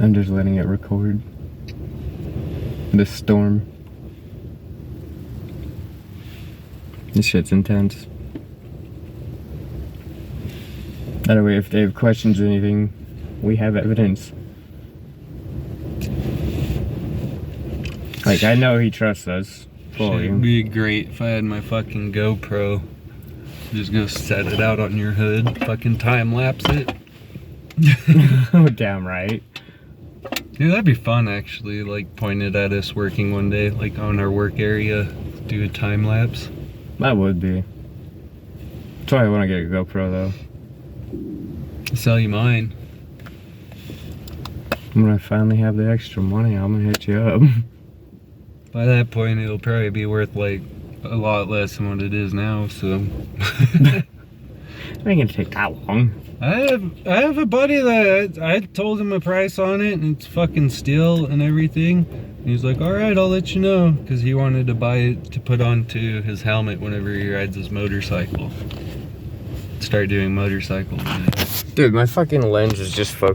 I'm just letting it record. This storm. This shit's intense. That way, if they have questions or anything, we have evidence. Like, I know he trusts us fully. It'd be great if I had my fucking GoPro. Just go set it out on your hood, fucking time lapse it. Oh, damn right. Dude, that'd be fun actually, like pointed at us working one day, like on our work area, do a time lapse. That would be. That's why I want to get a GoPro though. Sell you mine. When I finally have the extra money, I'm gonna hit you up. By that point, it'll probably be worth like a lot less than what it is now, so. It ain't gonna take that long. I have a buddy that I told him a price on it, and it's fucking steel and everything. And he's like, all right, I'll let you know, because he wanted to buy it to put onto his helmet whenever he rides his motorcycle. Start doing motorcycle. Dude, my fucking lens is just focused